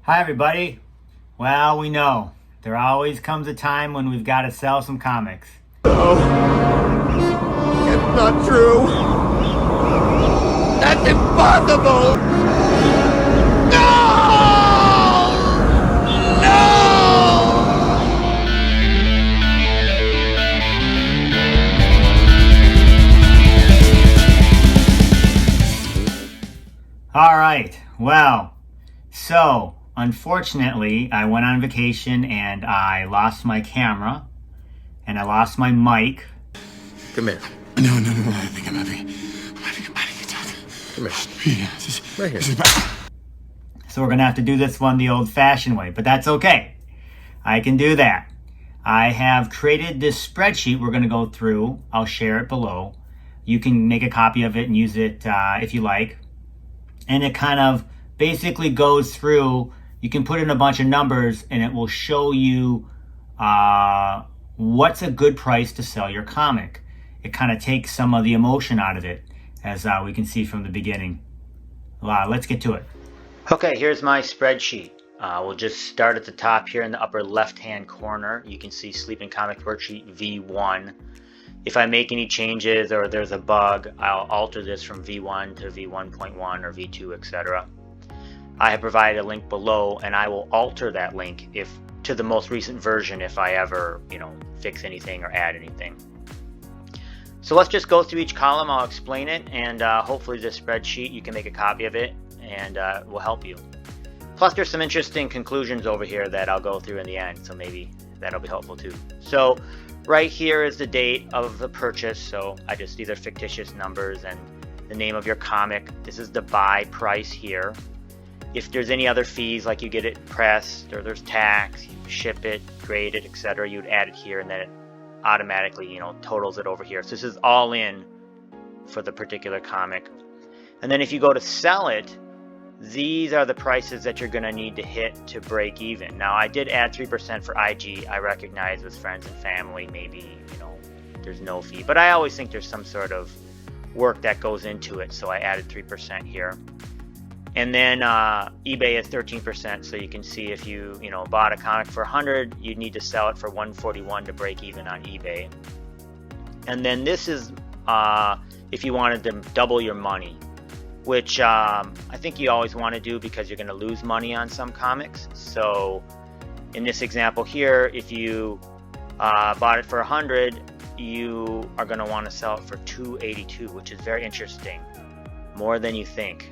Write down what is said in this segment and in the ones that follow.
Hi, everybody. Well, we know there always comes a time when we've got to sell some comics. No, it's not true. That's impossible. No! No! All right. Well, so unfortunately, I went on vacation and I lost my camera and I lost my mic. Come here. No. I think I'm having attack. Come here. Yeah, Right here. this is bad. So we're going to have to do this one the old-fashioned way, but that's okay. I can do that. I have created this spreadsheet we're going to go through. I'll share it below. You can make a copy of it and use it if you like. And it kind of basically goes through, you can put in a bunch of numbers and it will show you what's a good price to sell your comic. It kind of takes some of the emotion out of it, as we can see from the beginning. Let's get to it. Okay, here's my spreadsheet. We'll just start at the top here in the upper left-hand corner. You can see Sleepyn Comic Worksheet V1. If I make any changes or there's a bug, I'll alter this from V1 to V1.1 or V2, etc. I have provided a link below, and I will alter that link to the most recent version if I ever, fix anything or add anything. So let's just go through each column. I'll explain it, and hopefully this spreadsheet, you can make a copy of it, and it will help you. Plus, there's some interesting conclusions over here that I'll go through in the end, so maybe that'll be helpful too. So right here is the date of the purchase, so these are fictitious numbers, and the name of your comic. This is the buy price here. If there's any other fees, like you get it pressed, or there's tax, you ship it, grade it, etc., you'd add it here, and then it automatically, totals it over here. So this is all in for the particular comic. And then if you go to sell it, these are the prices that you're going to need to hit to break even. Now, I did add 3% for IG. I recognize with friends and family, maybe, there's no fee. But I always think there's some sort of work that goes into it, so I added 3% here. And then eBay is 13%, so you can see if you, bought a comic for 100, you'd need to sell it for 141 to break even on eBay. And then this is if you wanted to double your money, which I think you always want to do because you're going to lose money on some comics. So in this example here, if you bought it for 100, you are going to want to sell it for 282, which is very interesting, more than you think.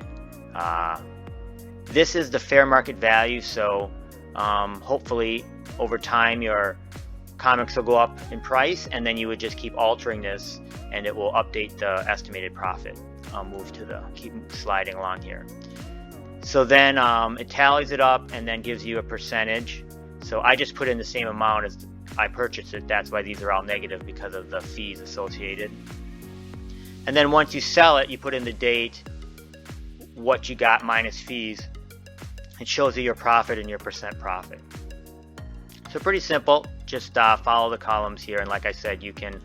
This is the fair market value, so hopefully over time your comics will go up in price, and then you would just keep altering this and it will update the estimated profit. I'll keep sliding along here. So then it tallies it up and then gives you a percentage. So I just put in the same amount as I purchased it. That's why these are all negative, because of the fees associated. And then once you sell it, you put in the date, what you got minus fees. It shows you your profit and your percent profit. So pretty simple. Just follow the columns here, and like I said, you can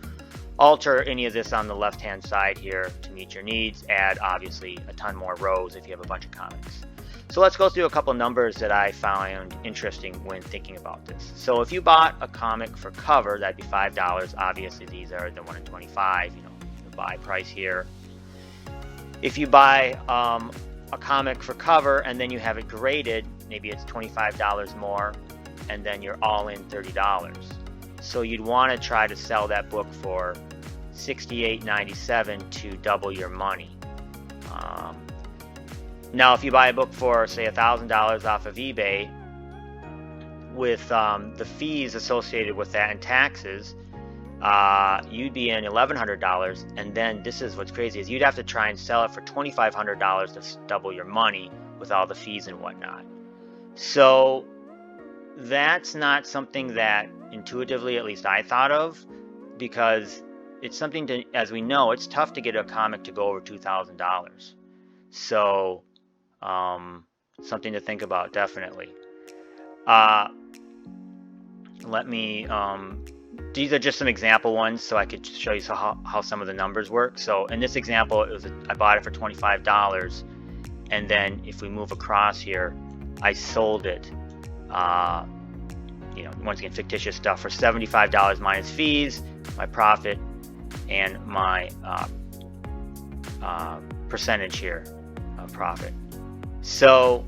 alter any of this on the left hand side here to meet your needs. Add obviously a ton more rows if you have a bunch of comics. So let's go through a couple numbers that I found interesting when thinking about this. So if you bought a comic for cover, that'd be $5. Obviously these are the 1 in 25, the buy price here. If you buy a comic for cover and then you have it graded, maybe it's $25 more, and then you're all in $30. So you'd want to try to sell that book for $68.97 to double your money. Now, if you buy a book for, say, $1,000 off of eBay, with the fees associated with that and taxes, you'd be in $1,100, and then this is what's crazy, is you'd have to try and sell it for $2,500 to double your money with all the fees and whatnot. So that's not something that intuitively, at least I thought of, because it's something to, as we know, it's tough to get a comic to go over $2,000. So something to think about, definitely. These are just some example ones, so I could show you how some of the numbers work. So in this example, I bought it for $25, and then if we move across here, I sold it, you know, once again, fictitious stuff, for $75 minus fees, my profit, and my percentage here of profit. So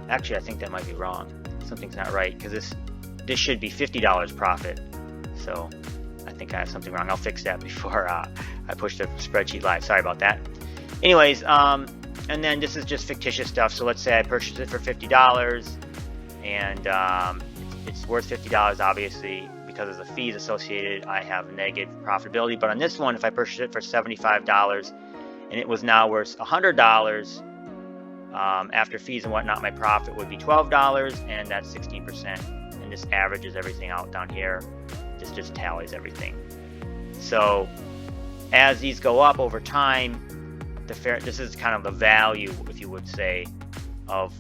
actually, I think that might be wrong. Something's not right, because this should be $50 profit. So I think I have something wrong. I'll fix that before I push the spreadsheet live. Sorry about that. Anyways, and then this is just fictitious stuff. So let's say I purchased it for $50, and it's worth $50, obviously, because of the fees associated. I have negative profitability. But on this one, if I purchased it for $75 and it was now worth $100, after fees and whatnot, my profit would be $12, and that's 16%. And this averages everything out down here. This just tallies everything. So as these go up over time, this is kind of the value, if you would say, of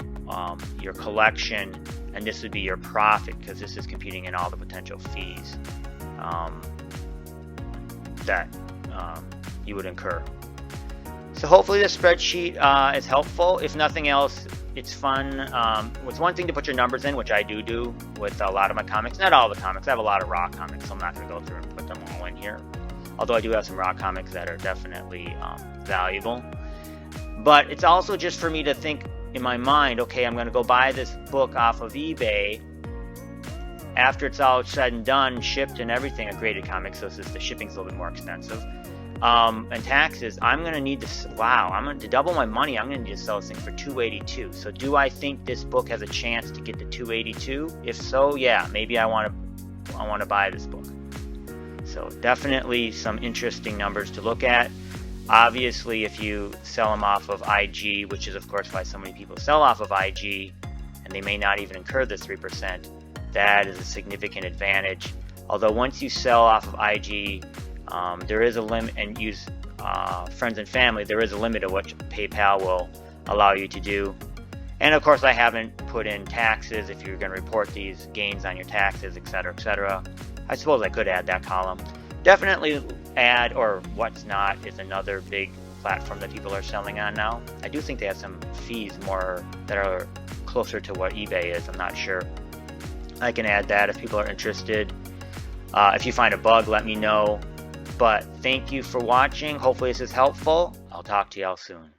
your collection, and this would be your profit, because this is computing in all the potential fees that you would incur. So hopefully this spreadsheet is helpful. If nothing else, it's fun. It's one thing to put your numbers in, which I do with a lot of my comics. Not all the comics. I have a lot of raw comics, so I'm not going to go through and put them all in here. Although I do have some raw comics that are definitely valuable. But it's also just for me to think in my mind, okay, I'm going to go buy this book off of eBay. After it's all said and done, shipped and everything, a graded comic, so the shipping's a little bit more expensive. And taxes, I'm going to need to, I'm going to double my money. I'm going to need to sell this thing for $282. So do I think this book has a chance to get to $282? If so, yeah, maybe I want to buy this book. So definitely some interesting numbers to look at. Obviously, if you sell them off of IG, which is of course why so many people sell off of IG, and they may not even incur the 3%, that is a significant advantage. Although once you sell off of IG, there is a limit, and use friends and family, there is a limit of what PayPal will allow you to do. And of course, I haven't put in taxes, if you're going to report these gains on your taxes, etc., etc. I suppose I could add that column. Definitely add, or what's not, is another big platform that people are selling on now. I do think they have some fees more that are closer to what eBay is. I'm not sure. I can add that if people are interested. If you find a bug, let me know. But thank you for watching. Hopefully this is helpful. I'll talk to y'all soon.